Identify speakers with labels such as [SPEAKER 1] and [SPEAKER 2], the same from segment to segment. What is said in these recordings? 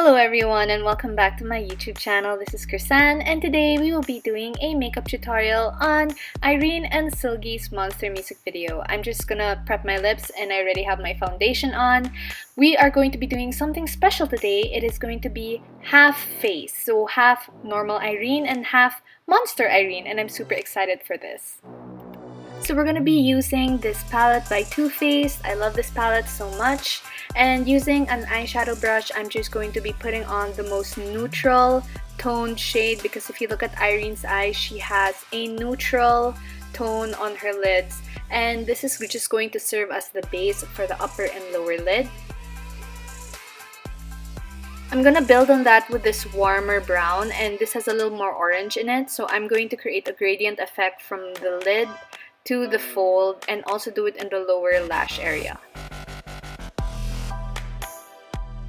[SPEAKER 1] Hello everyone and welcome back to my YouTube channel. This is Krisan and today we will be doing a makeup tutorial on Irene and SEULGI's Monster music video. I'm just gonna prep my lips and I already have my foundation on. We are going to be doing something special today. It is going to be half face, so half normal Irene and half Monster Irene, and I'm super excited for this. So we're going to be using this palette by Too Faced. I love this palette so much. And using an eyeshadow brush, I'm just going to be putting on the most neutral toned shade, because if you look at Irene's eyes, she has a neutral tone on her lids. And this is just going to serve as the base for the upper and lower lid. I'm gonna build on that with this warmer brown, and this has a little more orange in it. So I'm going to create a gradient effect from the lid to the fold and also do it in the lower lash area.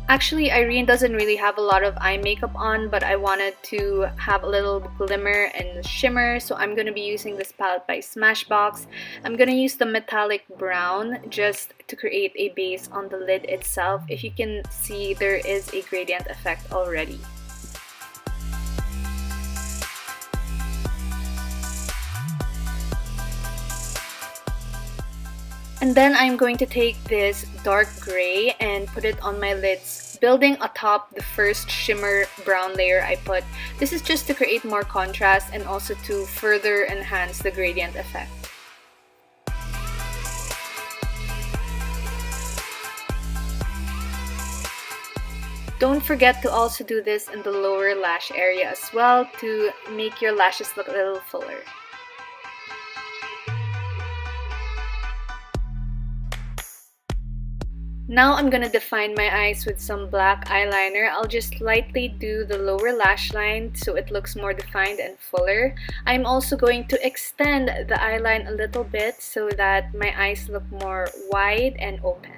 [SPEAKER 1] Actually, Irene doesn't really have a lot of eye makeup on, but I wanted to have a little glimmer and shimmer, so I'm going to be using this palette by Smashbox. I'm going to use the metallic brown just to create a base on the lid itself. If you can see, there is a gradient effect already. And then I'm going to take this dark gray and put it on my lids, building atop the first shimmer brown layer I put. This is just to create more contrast and also to further enhance the gradient effect. Don't forget to also do this in the lower lash area as well to make your lashes look a little fuller. Now I'm gonna define my eyes with some black eyeliner. I'll just lightly do the lower lash line so it looks more defined and fuller. I'm also going to extend the eyeline a little bit so that my eyes look more wide and open.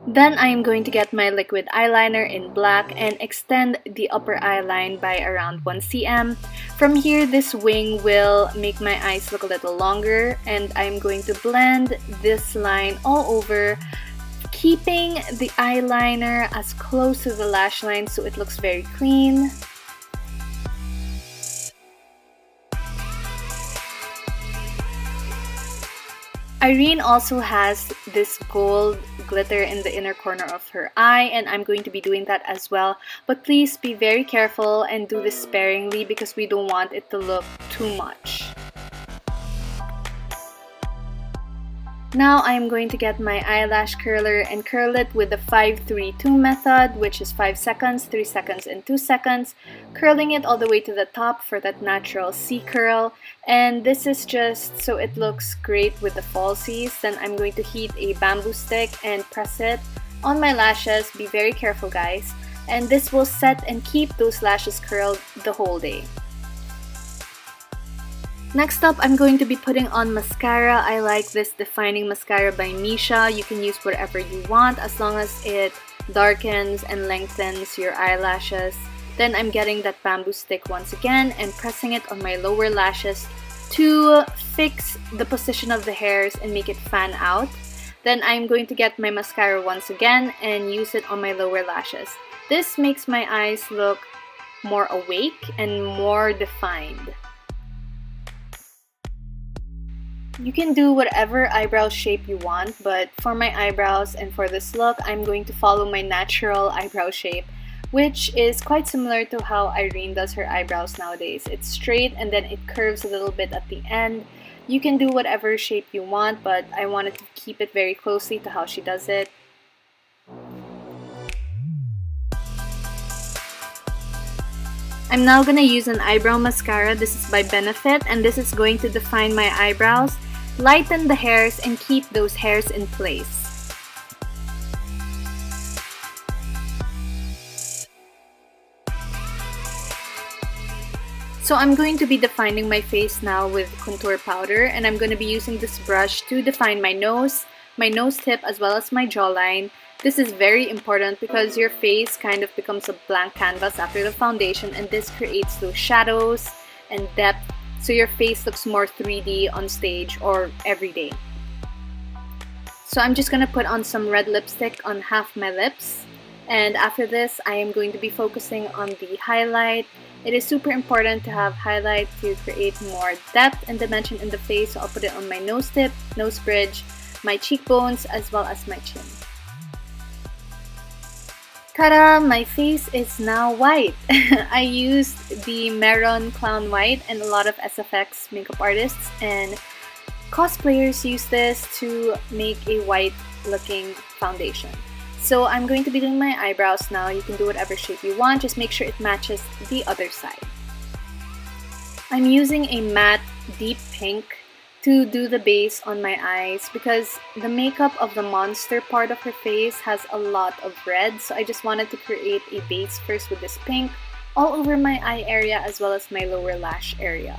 [SPEAKER 1] Then I am going to get my liquid eyeliner in black and extend the upper eyeline by around 1 cm. From here, this wing will make my eyes look a little longer, and I'm going to blend this line all over, keeping the eyeliner as close to the lash line so it looks very clean. Irene also has this gold glitter in the inner corner of her eye, and I'm going to be doing that as well. But please be very careful and do this sparingly because we don't want it to look too much. Now I'm going to get my eyelash curler and curl it with the 5-3-2 method, which is 5 seconds, 3 seconds, and 2 seconds, curling it all the way to the top for that natural C curl. And this is just so it looks great with the falsies. Then I'm going to heat a bamboo stick and press it on my lashes. Be very careful, guys. And this will set and keep those lashes curled the whole day. Next up, I'm going to be putting on mascara. I like this defining mascara by Missha. You can use whatever you want as long as it darkens and lengthens your eyelashes. Then I'm getting that bamboo stick once again and pressing it on my lower lashes to fix the position of the hairs and make it fan out. Then I'm going to get my mascara once again and use it on my lower lashes. This makes my eyes look more awake and more defined. You can do whatever eyebrow shape you want, but for my eyebrows and for this look, I'm going to follow my natural eyebrow shape, which is quite similar to how Irene does her eyebrows nowadays. It's straight and then it curves a little bit at the end. You can do whatever shape you want, but I wanted to keep it very closely to how she does it. I'm now gonna use an eyebrow mascara. This is by Benefit, and this is going to define my eyebrows, lighten the hairs, and keep those hairs in place. So I'm going to be defining my face now with contour powder, and I'm going to be using this brush to define my nose tip, as well as my jawline. This is very important because your face kind of becomes a blank canvas after the foundation, and this creates those shadows and depth so your face looks more 3D on stage or every day. So I'm just gonna put on some red lipstick on half my lips. And after this, I am going to be focusing on the highlight. It is super important to have highlight to create more depth and dimension in the face. So I'll put it on my nose tip, nose bridge, my cheekbones, as well as my chin. Ta-da! My face is now white. I used the Mehron Clown White, and a lot of SFX makeup artists and cosplayers use this to make a white looking foundation. So I'm going to be doing my eyebrows now. You can do whatever shape you want, just make sure it matches the other side. I'm using a matte deep pink to do the base on my eyes because the makeup of the monster part of her face has a lot of red, so I just wanted to create a base first with this pink all over my eye area as well as my lower lash area.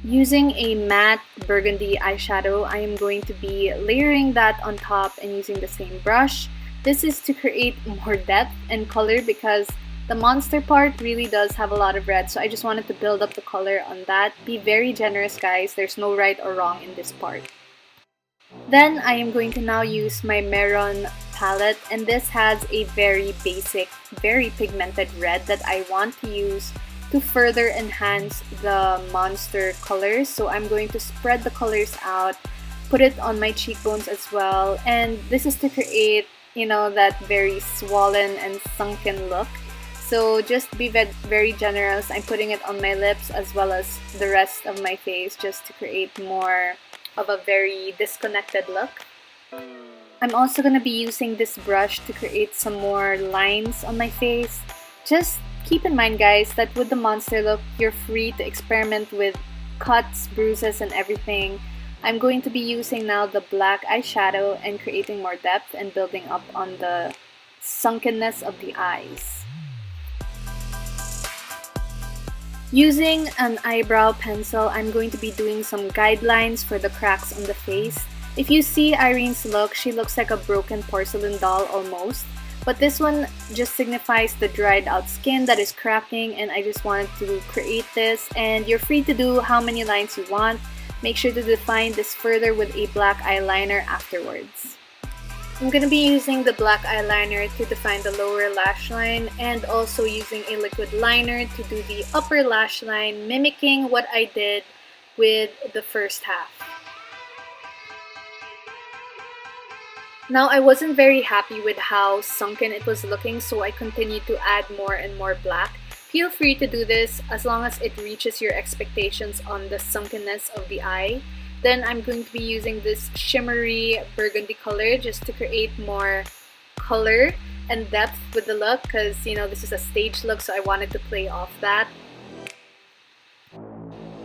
[SPEAKER 1] Using a matte burgundy eyeshadow, I am going to be layering that on top and using the same brush. This is to create more depth and color because the monster part really does have a lot of red, so I just wanted to build up the color on that. Be very generous, guys. There's no right or wrong in this part. Then I am going to now use my Mehron palette, and this has a very basic, very pigmented red that I want to use to further enhance the monster colors. So I'm going to spread the colors out, put it on my cheekbones as well, and this is to create, you know, that very swollen and sunken look. So just be very generous. I'm putting it on my lips as well as the rest of my face just to create more of a very disconnected look. I'm also going to be using this brush to create some more lines on my face. Just keep in mind, guys, that with the monster look, you're free to experiment with cuts, bruises, and everything. I'm going to be using now the black eyeshadow and creating more depth and building up on the sunkenness of the eyes. Using an eyebrow pencil, I'm going to be doing some guidelines for the cracks on the face. If you see Irene's look, she looks like a broken porcelain doll almost. But this one just signifies the dried out skin that is cracking, and I just wanted to create this. And you're free to do how many lines you want. Make sure to define this further with a black eyeliner afterwards. I'm going to be using the black eyeliner to define the lower lash line and also using a liquid liner to do the upper lash line, mimicking what I did with the first half. Now I wasn't very happy with how sunken it was looking, so I continued to add more and more black. Feel free to do this as long as it reaches your expectations on the sunkenness of the eye. Then I'm going to be using this shimmery burgundy color just to create more color and depth with the look because, you know, this is a stage look, so I wanted to play off that.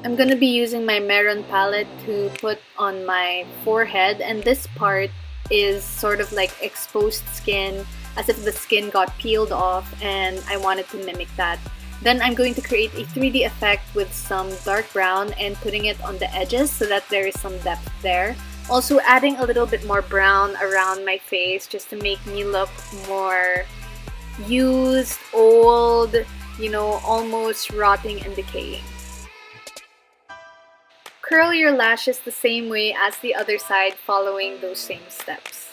[SPEAKER 1] I'm going to be using my Mehron palette to put on my forehead, and this part is sort of like exposed skin, as if the skin got peeled off, and I wanted to mimic that. Then I'm going to create a 3D effect with some dark brown and putting it on the edges so that there is some depth there. Also adding a little bit more brown around my face just to make me look more used, old, you know, almost rotting and decaying. Curl your lashes the same way as the other side following those same steps.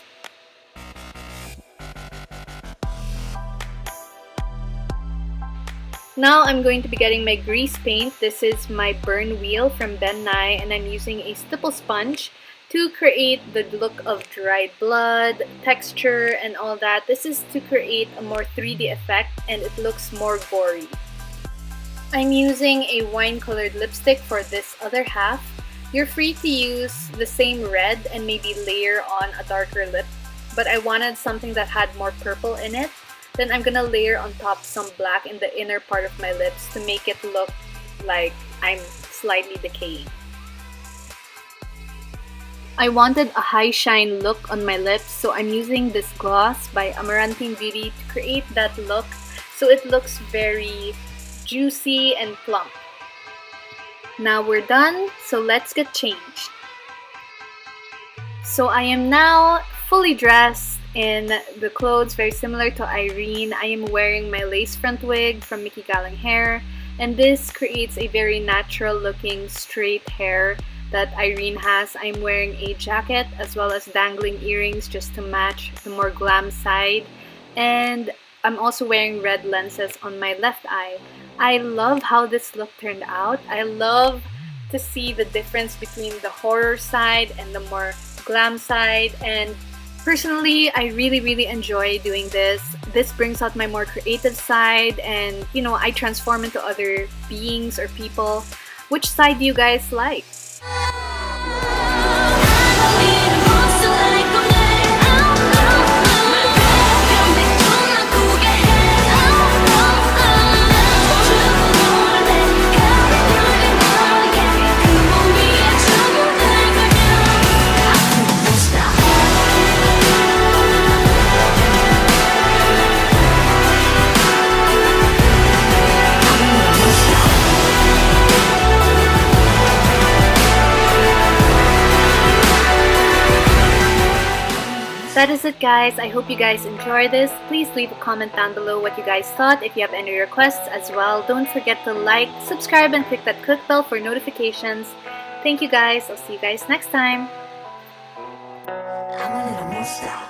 [SPEAKER 1] Now I'm going to be getting my grease paint. This is my Burn Wheel from Ben Nye, and I'm using a stipple sponge to create the look of dried blood, texture, and all that. This is to create a more 3D effect and it looks more gory. I'm using a wine-colored lipstick for this other half. You're free to use the same red and maybe layer on a darker lip, but I wanted something that had more purple in it. Then I'm gonna layer on top some black in the inner part of my lips to make it look like I'm slightly decaying. I wanted a high shine look on my lips, so I'm using this gloss by Amaranthine Beauty to create that look so it looks very juicy and plump. Now we're done, so let's get changed. So I am now fully dressed in the clothes very similar to Irene. I am wearing my lace front wig from Mikki Galang hair, and this creates a very natural looking straight hair that Irene has. I'm wearing a jacket as well as dangling earrings just to match the more glam side, And I'm also wearing red lenses on my left eye. I love how this look turned out. I love to see the difference between the horror side and the more glam side, and personally, I really enjoy doing this. This brings out my more creative side, and you know, I transform into other beings or people. Which side do you guys like? That is it, guys. I hope you guys enjoyed this. Please leave a comment down below what you guys thought. If you have any requests as well, don't forget to like, subscribe, and click that click bell for notifications. Thank you guys. I'll see you guys next time. I'm a little monster.